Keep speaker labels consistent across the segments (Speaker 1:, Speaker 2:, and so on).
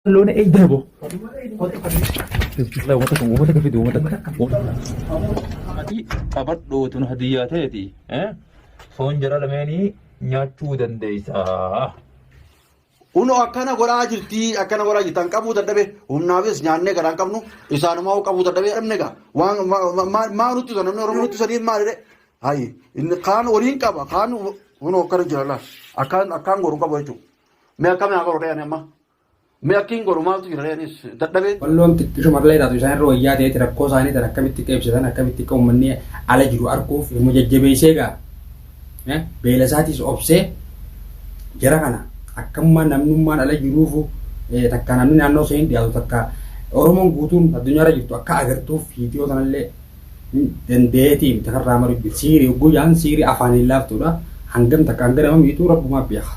Speaker 1: لونه ايه دهبه والله ومتك في فيديو ومتك qabadhu tun hadiyyateeti foon jara lameenii nyaachuu dandeeysa.
Speaker 2: Uno akkana godhaa jirti akkana godhaa jirtan qabuu dadhabe humnaafis nyaannee garaan qabnu isaanumaa qabuu dadhabe dhabne gaa waan maa nutti sana namni oromoo nutti sadii maalidhe hayi kaan waliin qaba kaan uno akkana jira laa akkaan goru qabu jechuudha mee akkami haa godhu dhayani amma mee akkiin godhu maaltu jira dhayanis dadhabe.
Speaker 3: Walloon xiqqishu marlee taatu isaan irra wayyaa ta'eeti rakkoo isaanii tan akkamitti qeebsisan akkamitti akka uummanni ala jiru arguuf immoo jajjabeessee gaa beela isaatis obsee jara kana. Akkamuma namnummaan ala jiruufu takka namni naannoo isheen dhiyaatu takka Oromoon guutuun addunyaarra jirtu akka agartuuf viidiyoo sanallee dandeetii takarraa maru siirii guyyaan siirii afaaniin laaftudha hangam takka hanga nama miituu rabbumaa beeka.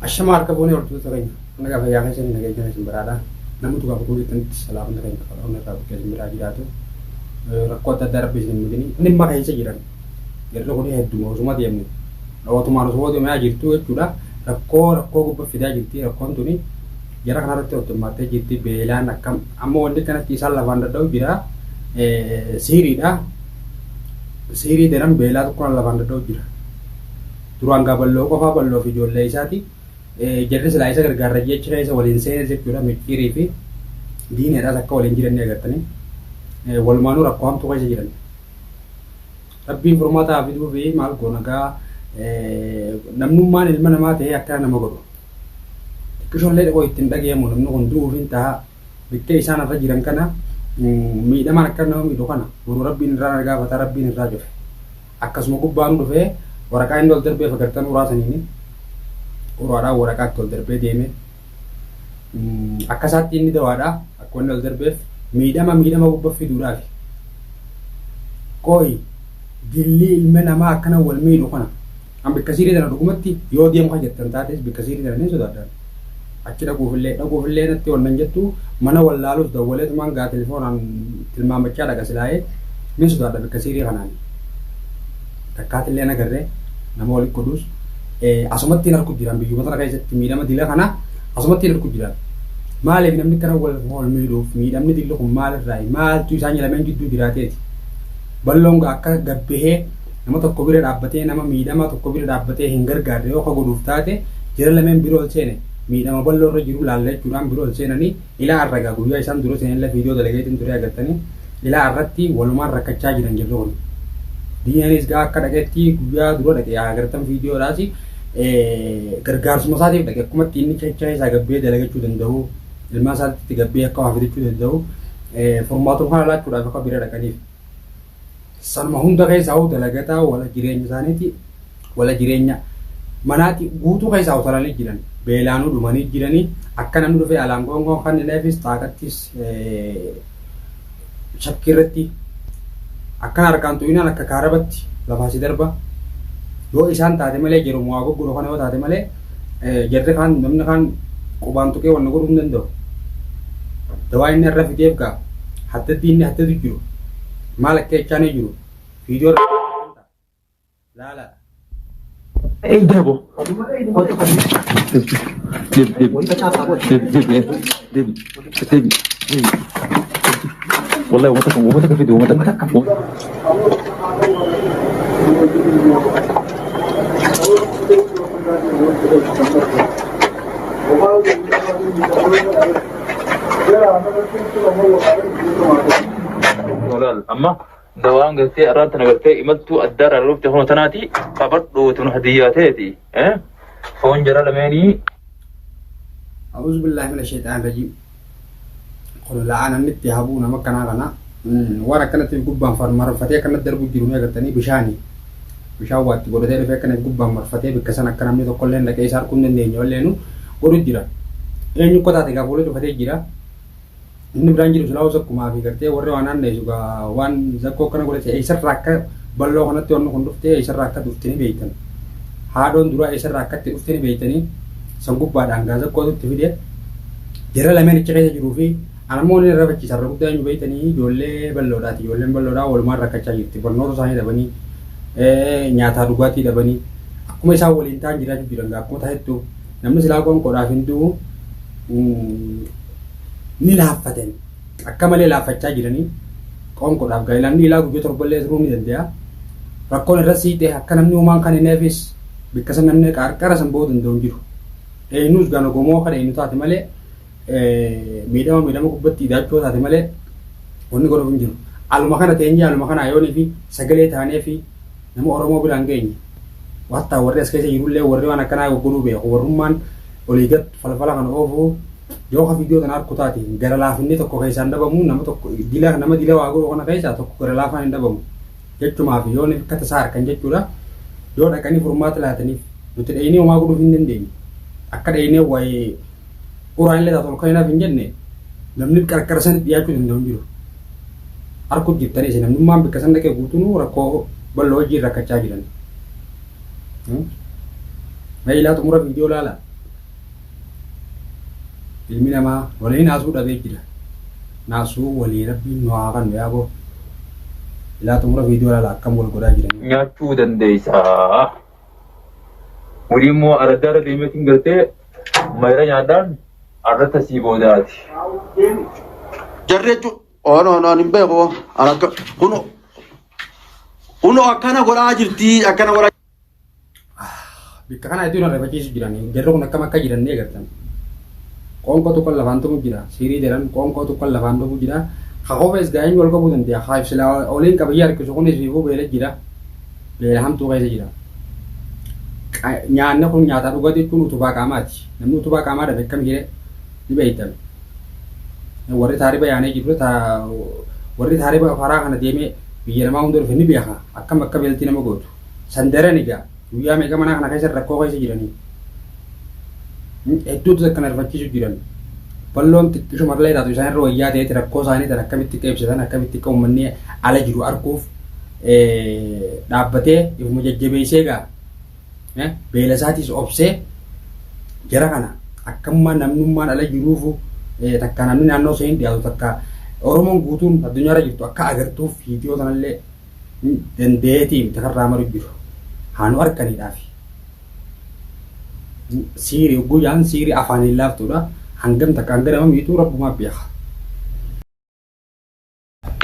Speaker 3: Ashama harka foonii hortuutu keenya nagaa fayyaa keessa hin nageenya isin biraadha namni tuqaa bakuu jettanitti salaamna keenya qaba nagaa bakka isin biraa jiraatu rakkoo adda addaa rabbi isin mudini dhimma keessa jiran yeroo kun hedduma osuma deemne dhawatumaan osoo deemaa jirtu jechuudha. Rakkoo gubba fidaa jirti rakkoon tuni jara kanarratti otomaattee jirti beelaan akkam amma wanti kanatti isaan lafaan dadha'u jira siiriidha siirii daran beelaa tokkoon lafaan dadha'u jira duraan gaa balloo qofaa balloo fi ijoollee isaati jarri silaa isa gargaarra jecha isa waliin seenes jechuudha micciirii fi diineedhaas akka waliin jiran agartanii walumaanuu rakkoo hamtuu keessa jiran rabbiin furmaataa fiduu fi maal goonagaa namnummaan ilma namaa ta'ee akka nama godhu xiqqishoollee dhaqoo ittiin dhageemu namni kun du'uufin ta'a bittee isaan irra jiran kana miidhamaan akka nama miidhu kana boruu rabbiin irraa gaafata rabbiin irraa cufe akkasuma gubbaan dhufee waraqaa inni ol darbee fagartan uraasaniini uraadhaan waraqaatti ol darbee deeme akka isaatti inni dawaadha akka inni ol darbeef miidhama gubba fiduudhaafi qooyi gilli ilma namaa akkana wal miidhu kana an bikka siirii tana dhugumatti yoo deemu kan jettan taates bikka siirii tana ni sodaadhaan achi dhaquufillee natti wannan jettu mana wallaaluuf dawwaleetumaan gaa telefoonaan tilmaamachaa dhaga silaa'ee ni sodaadha bikka siirii kanaan takkaatillee nagarree nama walitti godhuus asumattiin harku jiran biyyuma tana keessatti miidhama dila kana asumattiin harku jiran maaliif namni kana wal miidhuuf miidhamni dilli kun maalirraa maaltu isaan lameen jidduu jiraateeti balloon akka gabbahee nama tokko bira dhaabbatee nama miidhama tokko bira dhaabbatee hin gargaarre yoo ka godhuuf taate jara lameen biroo ol seene miidhama balloo irra jiru laallee jechuudhaan biroo ol seenanii ilaa arragaa guyyaa isaan dura seenillee viidiyoo dalageetiin ture agartanii ilaa irratti walumaan rakkachaa jiran jirru kun diinaanis gaa akka dhaqeetti guyyaa dura dhaqee agartan viidiyoodhaas gargaarsuma isaatiif dhaqe akkumatti inni kecha isaa gabbee dalagachuu danda'u ilmaa isaatti gabbee akka waa fidachuu danda'u furmaatuma kana laachuudhaaf akka bira dhaqaniif. Sanuma hunda keessaa dalagataa wala jireenya isaaniiti wala jireenya manaati guutuu keessaa utalanii jiran beelaanuu dhumanii jiranii akka namni dhufee alaan gongoon kan ilaaifis taakattis shakkiirratti akkana harkaan tu'inaan akka kaarabatti lafaasi darba yoo isaan taate malee jiru waa goggoodha kana yoo taate malee jarri kaan namni kaan qubaan tuqee wanna godhuu hin danda'u dawaa inni irra fideef gaa hattatti inni hattatu jiru maal akka jechaan jiru viidiyoo laala
Speaker 1: ايه دهبه والله ومتك في فيديو اما دوام قلتي أردت أنا قلتي إملتو الدار على رفته هنا تناتي قبضوا تنو هدياتي فون جرى لماني
Speaker 3: أعوذ بالله من الشيطان الرجيم قل لعن النت يهبون مكنا غنا ورا كانت الجبان فرمر فتي كانت درب الجرمية قلتني بشاني بشاوات قلت لي فكانت الجبان مرفتي بكسنا كلام لي تقولين لك إيش هركون الدنيا ولا إنه ورد جرا إنه كذا تقابله تفتي جرا inni biraan jiru silaa osakkumaa fi gartee warri waan naanna'e sugaa waan zakkoo kana godhate eessarraa akka balloo kanatti wanni kun dhuftee eessarraa akka dhuftanii beektan haadhoon duraa eessarraa akkatti dhuftanii beektanii san gubbaadhaan gaa zakkootutti fide jara lameen achi keessa jiruu fi anamoonni irra fachiisarra guddaa eenyu beektanii ijoollee balloodhaati ijoolleen balloodhaa walumaan rakkachaa jirti barnoota isaanii dhabanii nyaataa dhugaatii dhabanii akkuma isaan waliin ta'an jiraachuu jiran akkuma ta'ettu namni silaa qoonqoodhaaf hin du'u ni laaffatan akka malee laaffachaa jiranii qoonqoodhaaf gaa'elaan ilaa guyyoo torballee turuu ni danda'a. Rakkoon irra siixee akka namni uumaan kan hin eefis bakka san namni qarqara san ba'uu danda'u jiru. Eenyus gana gomoo kana eenyu taate malee miidhama gubbatti hidhaachuu taate malee wanni godhuuf hin jiru. Aluma kana teenyee aluma kana ayoonii fi sagalee taanee fi nama Oromoo biraan geenye. Watta warri as keessa jirullee warri waan akkanaa godhuu beeku warrummaan olii gad falfala kana oofuu yoo ka viidiyoo kana harku taate gara laafinni tokko keessaan dhabamu nama tokko nama dila waa godhu kana keessaa tokko gara laafaan hin dhabamu. Jechumaaf yoo ni akka tasaa harkan jechuudha yoo dhaqanii furmaata laataniif nuti dhayinee homaa godhuuf hin dandeenye akka dhayinee waa'ee uraan illee taatu olkainaaf hin jenne namni qarqara sanitti dhiyaachuu danda'u jiru harkut jirtanii isin namnummaan bakka san dhaqee guutuun rakkoo bal'oo hojii rakkachaa jiran. Meeshaa xumura viidiyoo laala ilmi namaa waliin naasuu dhabee jira naasuu walii rabbiin nu haa kan yaaboo. Ilaa xumura viidiyoo laala akkam wal godhaa jiran.
Speaker 1: Nyaachuu dandeessaa. Walii immoo araddaara deemeetiin galtee mayra nyaadhaan arrata sii boodaati.
Speaker 2: Jarri jechuun ono hin beeku akka kuno akkana godhaa jirti akkana godhaa.
Speaker 3: Bakka kana iddoo irra fakkii jiranii jarri kun akkam akka jiran ni agartan. Qoonqoo tokko lafaan tumu jira siirii jedhan qoonqoo tokko lafaan tumu jira. Kakofes gaayin wal qabuu danda'a. Haif silaa oliin qabiyyee harkisu kunis fiifuu beela jira. Beela hamtuu keessa jira. Nyaanni kun nyaata dhugaatii jechuun utubaa qaamaati. Namni utubaa qaamaa dhabe akkam jedhee ni beektan. Warri taariba yaanee jiru warri taariba karaa kana deemee biyya namaa hunda dhufe ni beeka. Akkam akka beeltii nama gootu. Sandaran egaa guyyaa meeqa mana kana keessa rakkoo keessa jiranii. Hedduutu akkana rifachiisu jiran. Balloon xiqqishu marlee taatu isaan irra wayyaa ta'eeti rakkoo isaanii tan akkamitti qeebsisan akkamitti akka uummanni ala jiru arguuf dhaabbatee ifuma jajjabeessee egaa beela isaatiis obsee jara kana akkamuma namnummaan ala jiruufu takka namni naannoo ishee hin dhiyaatu takka Oromoon guutuun addunyaa irra jirtu akka agartuuf viidiyoo sanallee dandeetii takarraa maru jiru haanu harkaniidhaaf. Siiri guyyaan siiri afaaniin laaftuudha. Hangam takka hanga nama miituu rabbumaa beeka.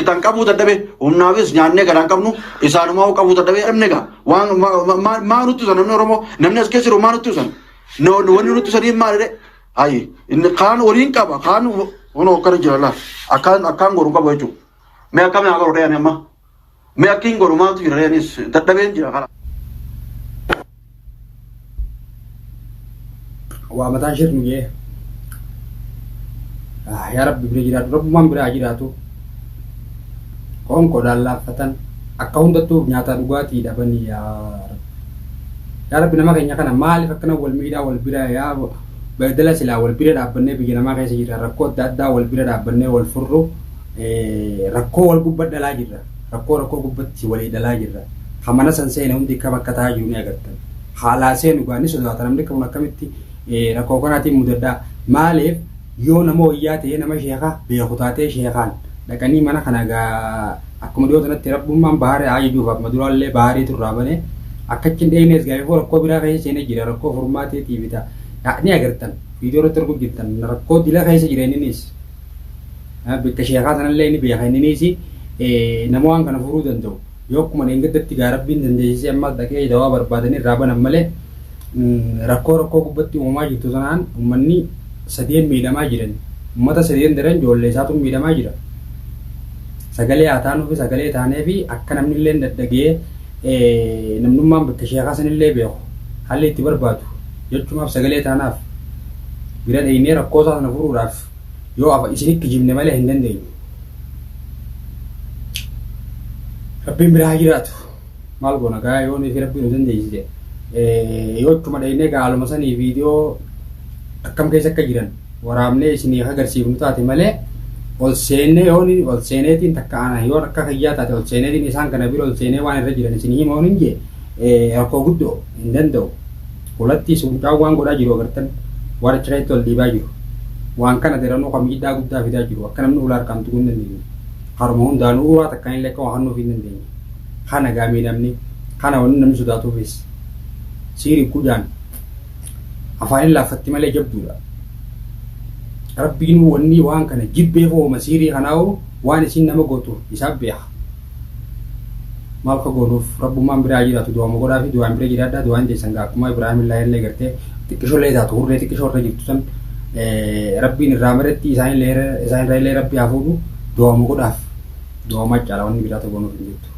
Speaker 2: Itan qabuu dadhabe humnaafis nyaannee galaan qabnu isaanumaa qabuu dadhabe dhabne gaa waan maa nutti usan namni Oromoo namni as keessa jiru maa nutti usan wanni nutti usanii maalidhe hayi kaan waliin qaba kaan ono akkana jira laa akkaan goru qabu jechuudha. Mee akkami haa godhu amma mee akkiin godhu maaltu jira yanis dadhabeen jira kana.
Speaker 3: Waa mataan shirnu jee. Yaa Rabbi bira jiraatu rabbumaan biraa jiraatu qoonqoodhaan laaffatan akka hundattuu nyaata dhugaatii dhabanii yaa Rabbi nama keenya kana maaliif akkana wal miidhaa wal bira yaa badala silaa wal bira dhaabbannee biyya namaa keessa jira rakkoo adda addaa wal bira dhaabbannee wal furru rakkoo wal gubbat dhalaa jirra rakkoo gubbatti walii dhalaa jirra hamana san seena hundi akka bakka taa'aa jiru ni agartan haalaa seenu gaanii sodaata namni kun akkamitti rakkoo kanaatiin mudadhaa maaliif yoo nama wayyaa ta'ee nama sheekaa beeku taatee sheekaan dhaqanii mana kana akkuma dhiyoo sanatti rabbummaan baarii ajaajuuf maduraallee baarii turraa banee akkachin dheenes gaafii rakkoo biraa keessa seenee jira rakkoo furmaateetii bita ni agartan viidiyoo irratti arguu jirtan rakkoo dila keessa jira innis bakka sheekaa sanallee ni beeka innis nama waan kana furuu danda'u yoo akkuma dheengaddatti gaarabbiin dandeessisee ammas dhaqee dawaa barbaadanii irraa banan malee rakkoo gubbatti uumamaa jirtu sanaan uummanni sadeen miidhamaa jiran uummata sadeen daran ijoollee isaatu miidhamaa jira. Sagalee haa taanuu fi sagalee taanee fi akka namni illee daddagee namnummaan bakka sheekaa sanillee beeku haalli itti barbaadu jechuumaaf sagalee taanaaf bira dheenee rakkoo isaa sana furuudhaaf yoo afa isinitti jimne malee hin dandeenyu. Rabbiin biraa jiraatu maal goona gaa yoo nuyi fi rabbiin nu dandeessise yoo ittuma dheenee gaaluma sanii viidiyoo akkam keessa akka jiran waraabnee isinii agarsiifnu taate malee ol seennee yoon ol seeneetiin takka ana yoo akka kayyaa taate ol seeneetiin isaan kana bira ol seenee waan irra jiran isinii himoo hin jee rakkoo guddoo hin danda'u. Kulatti suuqaan waan godhaa jiru agartan waan achi keessatti ol dhiibaa jiru waan kana daranuu kan miidhaa guddaa fidaa jiru akka namni ulaa harkaan tuquu hin dandeenye haruma hundaanuu uraa takkaan illee akka waan nuuf hin dandeenye kana gaa miidhamni kana wanni namni sodaatuufis siiri kudhaan afaan laaffatti malee jabduudha. rabbiin wanni waan kana jibbeef ooma siirii kanaa waan isin nama gootu isaa beeka. Maal ka goonuuf rabbummaan biraa jiraatu du'aama godhaa fi du'aan bira jiraadhaa du'aan jeessan akkuma Ibraahim illaa illee gartee xiqqishoolee taatu hurree xiqqishoorra jirtu san rabbiin irraa maratti isaan illee rabbi haa fuudhu du'aama godhaaf du'aama caala wanni biraa ta'uu goonuuf hin jirtu.